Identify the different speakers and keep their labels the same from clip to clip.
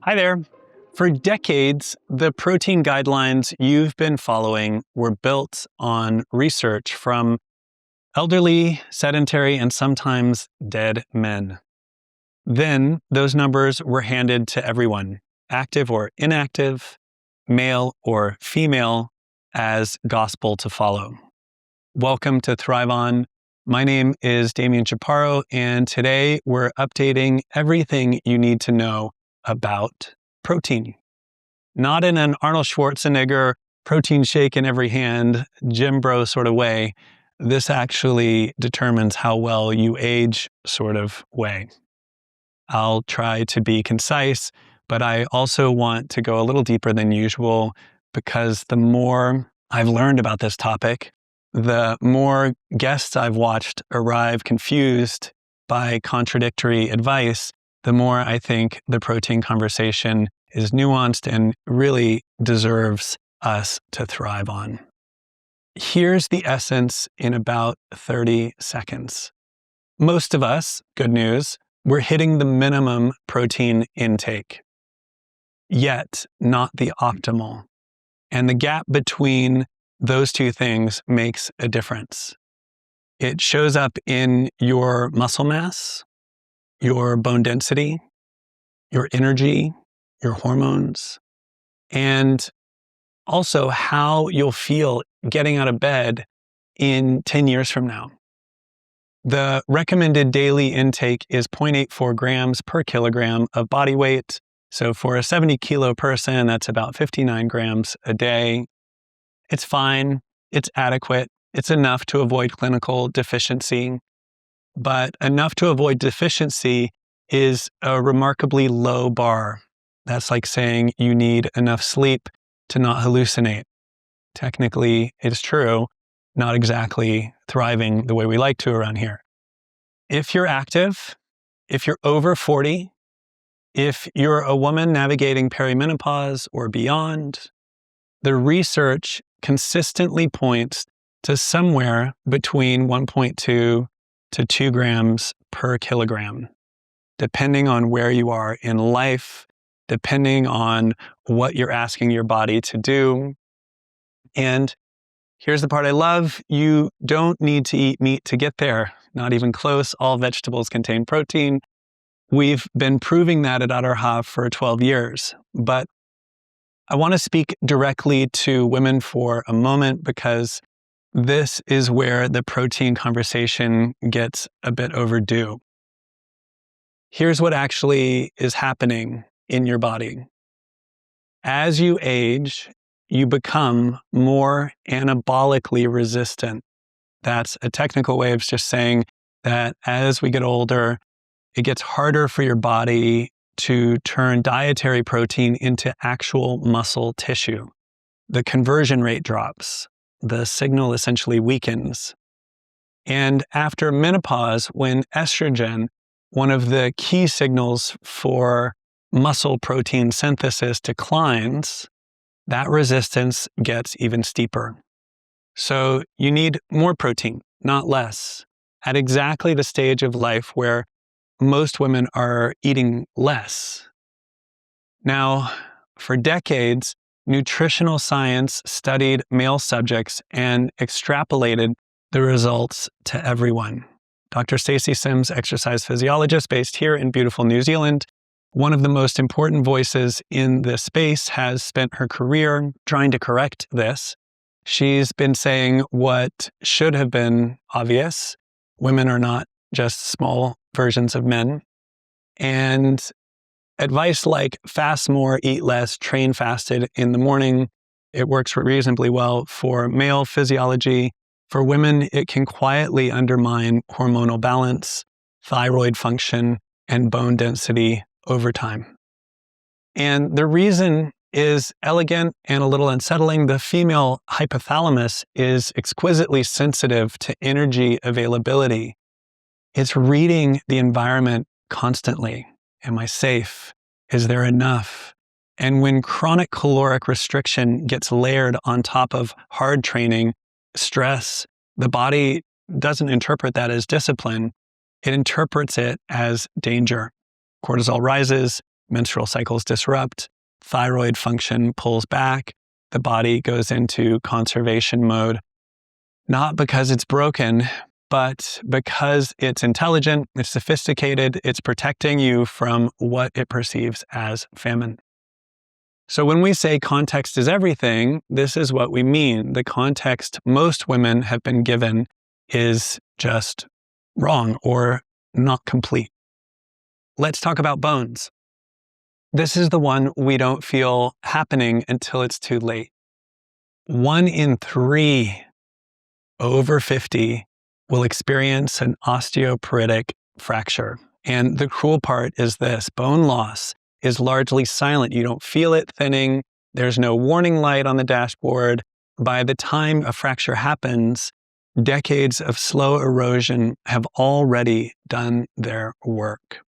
Speaker 1: Hi there. For decades, the protein guidelines you've been following were built on research from elderly, sedentary, and sometimes dead men. Then those numbers were handed to everyone, active or inactive, male or female, as gospel to follow. Welcome to Thrive On. My name is Damian Chaparro, and today we're updating everything you need to know about protein. Not in an Arnold Schwarzenegger protein shake in every hand, gym bro sort of way. This actually determines how well you age sort of way. I'll try to be concise, but I also want to go a little deeper than usual because the more I've learned about this topic, the more guests I've watched arrive confused by contradictory advice, the more I think the protein conversation is nuanced and really deserves us to thrive on. Here's the essence in about 30 seconds. Most of us, good news, we're hitting the minimum protein intake, yet not the optimal. And the gap between those two things makes a difference. It shows up in your muscle mass, your bone density, your energy, your hormones, and also how you'll feel getting out of bed in 10 years from now. The recommended daily intake is 0.84 grams per kilogram of body weight. So for a 70 kilo person, that's about 59 grams a day. It's fine. It's adequate. It's enough to avoid clinical deficiency. But enough to avoid deficiency is a remarkably low bar. That's like saying you need enough sleep to not hallucinate. Technically, it's true, not exactly thriving the way we like to around here. If you're active, if you're over 40, if you're a woman navigating perimenopause or beyond, the research consistently points to somewhere between 1.2 to 2 grams per kilogram, depending on where you are in life, depending on what you're asking your body to do. And here's the part I love. You don't need to eat meat to get there. Not even close. All vegetables contain protein. We've been proving that at aroha for 12 years. But I want to speak directly to women for a moment because this is where the protein conversation gets a bit overdue. Here's what actually is happening in your body. As you age, you become more anabolically resistant. That's a technical way of just saying that as we get older, it gets harder for your body to turn dietary protein into actual muscle tissue. The conversion rate drops. The signal essentially weakens. And after menopause, when estrogen, one of the key signals for muscle protein synthesis, declines, that resistance gets even steeper. So you need more protein, not less, at exactly the stage of life where most women are eating less. Now, for decades, nutritional science studied male subjects and extrapolated the results to everyone. Dr. Stacey Sims, exercise physiologist based here in beautiful New Zealand, one of the most important voices in this space, has spent her career trying to correct this. She's been saying what should have been obvious. Women are not just small versions of men. And advice like fast more, eat less, train fasted in the morning, it works reasonably well for male physiology. For women, it can quietly undermine hormonal balance, thyroid function, and bone density over time. And the reason is elegant and a little unsettling. The female hypothalamus is exquisitely sensitive to energy availability. It's reading the environment constantly. Am I safe? Is there enough? And when chronic caloric restriction gets layered on top of hard training, stress, the body doesn't interpret that as discipline. It interprets it as danger. Cortisol rises, menstrual cycles disrupt, thyroid function pulls back, the body goes into conservation mode, not because it's broken, but because it's intelligent, it's sophisticated, it's protecting you from what it perceives as famine. So when we say context is everything, this is what we mean. The context most women have been given is just wrong or not complete. Let's talk about bones. This is the one we don't feel happening until it's too late. 1 in 3 over 50 will experience an osteoporotic fracture. And the cruel part is this: bone loss is largely silent. You don't feel it thinning. There's no warning light on the dashboard. By the time a fracture happens, decades of slow erosion have already done their work.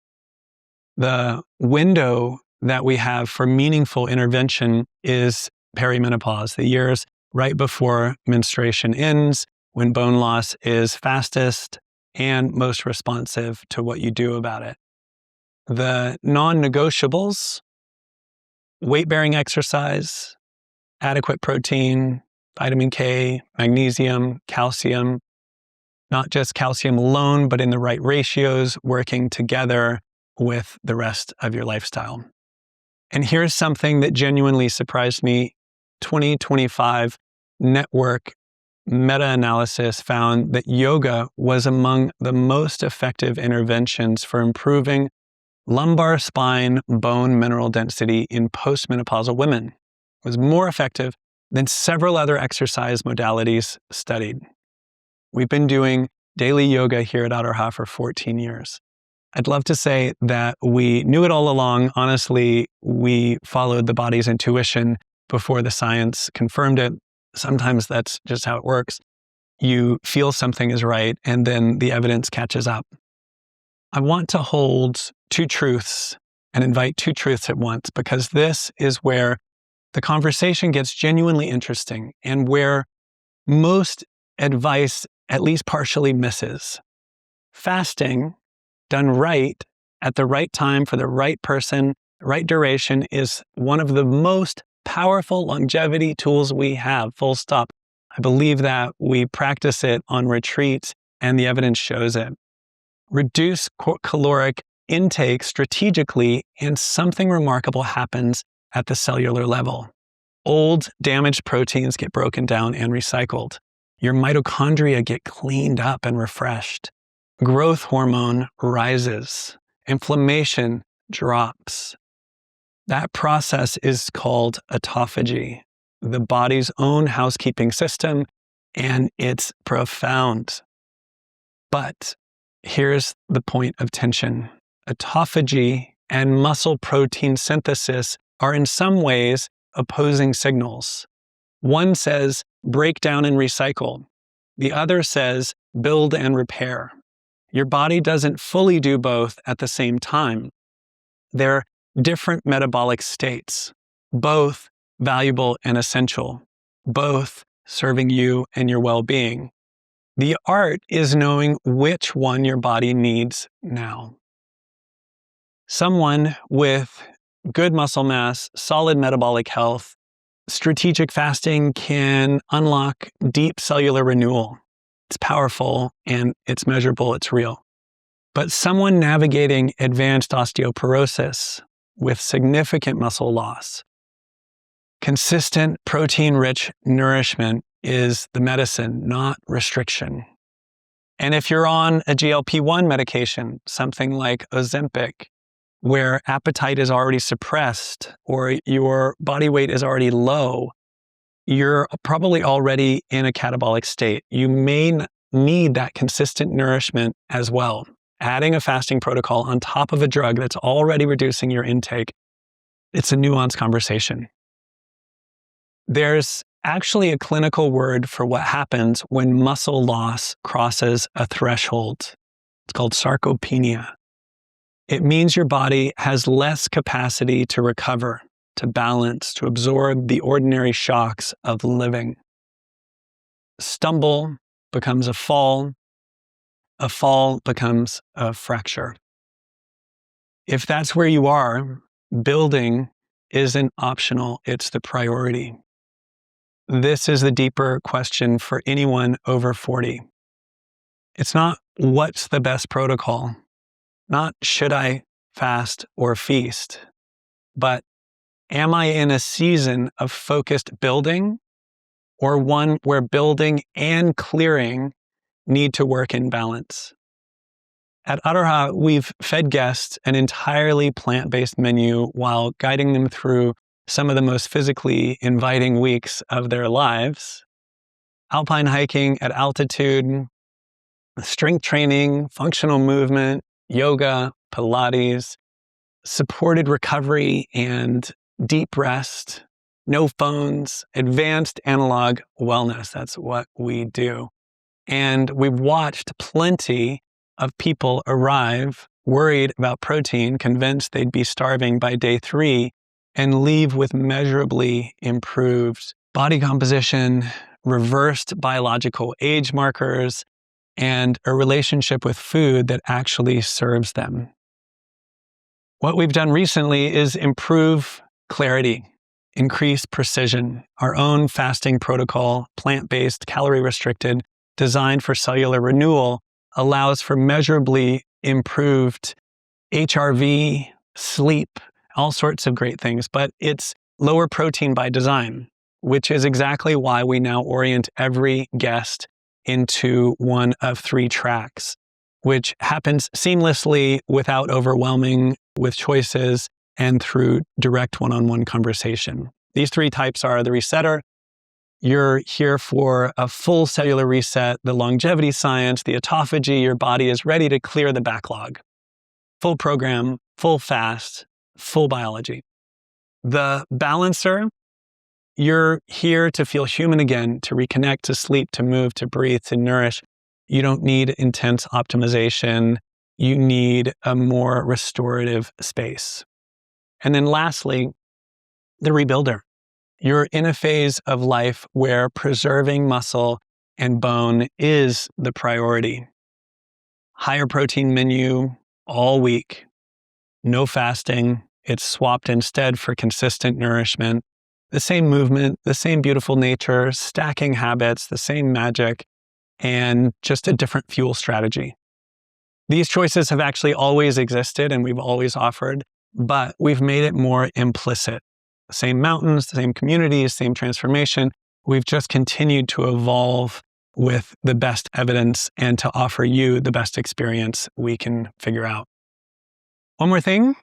Speaker 1: The window that we have for meaningful intervention is perimenopause, the years right before menstruation ends, when bone loss is fastest and most responsive to what you do about it. The non-negotiables: weight-bearing exercise, adequate protein, vitamin K, magnesium, calcium, not just calcium alone, but in the right ratios, working together with the rest of your lifestyle. And here's something that genuinely surprised me. 2025 network meta-analysis found that yoga was among the most effective interventions for improving lumbar spine bone mineral density in postmenopausal women. It was more effective than several other exercise modalities studied. We've been doing daily yoga here at Aroha for 14 years. I'd love to say that we knew it all along. Honestly, we followed the body's intuition before the science confirmed it. Sometimes that's just how it works. You feel something is right, and then the evidence catches up. I want to hold two truths and invite two truths at once, because this is where the conversation gets genuinely interesting and where most advice at least partially misses. Fasting, done right, at the right time for the right person, right duration, is one of the most powerful longevity tools we have, full stop. I believe that. We practice it on retreats, and the evidence shows it. Reduce caloric intake strategically, and something remarkable happens at the cellular level. Old, damaged proteins get broken down and recycled. Your mitochondria get cleaned up and refreshed. Growth hormone rises. Inflammation drops. That process is called autophagy, the body's own housekeeping system, and it's profound. But here's the point of tension. Autophagy and muscle protein synthesis are in some ways opposing signals. One says break down and recycle. The other says build and repair. Your body doesn't fully do both at the same time. They're different metabolic states, both valuable and essential, both serving you and your well-being. The art is knowing which one your body needs now. Someone with good muscle mass, solid metabolic health, strategic fasting can unlock deep cellular renewal. It's powerful and it's measurable, it's real. But someone navigating advanced osteoporosis with significant muscle loss, consistent protein-rich nourishment is the medicine, not restriction. And if you're on a GLP-1 medication, something like Ozempic, where appetite is already suppressed or your body weight is already low, you're probably already in a catabolic state. You may need that consistent nourishment as well. Adding a fasting protocol on top of a drug that's already reducing your intake, it's a nuanced conversation. There's actually a clinical word for what happens when muscle loss crosses a threshold. It's called sarcopenia. It means your body has less capacity to recover, to balance, to absorb the ordinary shocks of living. Stumble becomes a fall, a fall becomes a fracture. If that's where you are, building isn't optional, it's the priority. This is the deeper question for anyone over 40. It's not what's the best protocol, not should I fast or feast, but am I in a season of focused building or one where building and clearing need to work in balance? At Aroha, we've fed guests an entirely plant-based menu while guiding them through some of the most physically inviting weeks of their lives. Alpine hiking at altitude, strength training, functional movement, yoga, Pilates, supported recovery and deep rest, no phones, advanced analog wellness. That's what we do. And we've watched plenty of people arrive worried about protein, convinced they'd be starving by day 3, and leave with measurably improved body composition, reversed biological age markers, and a relationship with food that actually serves them. What we've done recently is improve clarity, increase precision. Our own fasting protocol, plant-based, calorie-restricted, designed for cellular renewal, allows for measurably improved HRV, sleep, all sorts of great things, but it's lower protein by design, which is exactly why we now orient every guest into one of 3 tracks, which happens seamlessly without overwhelming with choices and through direct one-on-one conversation. These 3 types are the resetter. You're here for a full cellular reset, the longevity science, the autophagy. Your body is ready to clear the backlog. Full program, full fast, full biology. The balancer, you're here to feel human again, to reconnect, to sleep, to move, to breathe, to nourish. You don't need intense optimization. You need a more restorative space. And then lastly, the rebuilder. You're in a phase of life where preserving muscle and bone is the priority. Higher protein menu all week, no fasting. It's swapped instead for consistent nourishment. The same movement, the same beautiful nature, stacking habits, the same magic, and just a different fuel strategy. These choices have actually always existed and we've always offered, but we've made it more implicit. Same mountains, the same communities, same transformation. We've just continued to evolve with the best evidence and to offer you the best experience we can figure out. One more thing,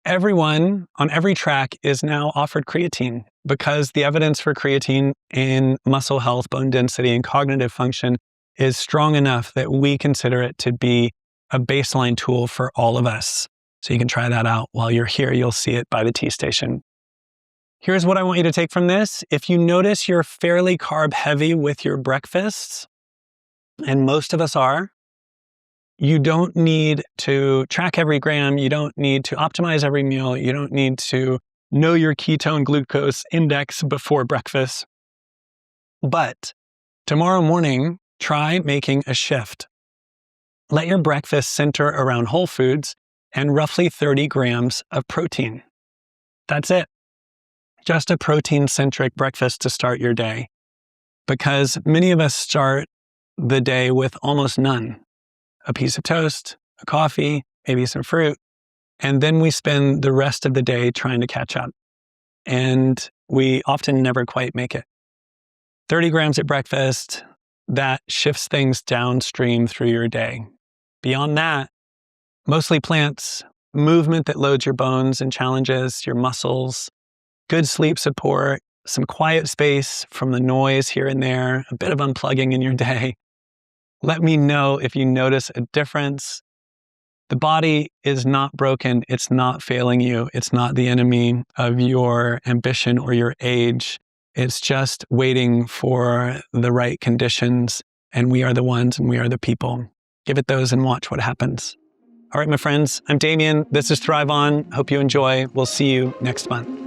Speaker 1: everyone on every track is now offered creatine because the evidence for creatine in muscle health, bone density, and cognitive function is strong enough that we consider it to be a baseline tool for all of us. So you can try that out while you're here. You'll see it by the tea station. Here's what I want you to take from this. If you notice you're fairly carb heavy with your breakfasts, and most of us are, you don't need to track every gram. You don't need to optimize every meal. You don't need to know your ketone glucose index before breakfast. But tomorrow morning, try making a shift. Let your breakfast center around whole foods and roughly 30 grams of protein. That's it. Just a protein-centric breakfast to start your day, because many of us start the day with almost none. A piece of toast, a coffee, maybe some fruit, and then we spend the rest of the day trying to catch up, and we often never quite make it. 30 grams at breakfast, that shifts things downstream through your day. Beyond that, mostly plants, movement that loads your bones and challenges your muscles, good sleep support, some quiet space from the noise here and there, a bit of unplugging in your day. Let me know if you notice a difference. The body is not broken. It's not failing you. It's not the enemy of your ambition or your age. It's just waiting for the right conditions. And we are the ones and we are the people. Give it those and watch what happens. All right, my friends, I'm Damian. This is Thrive On. Hope you enjoy. We'll see you next month.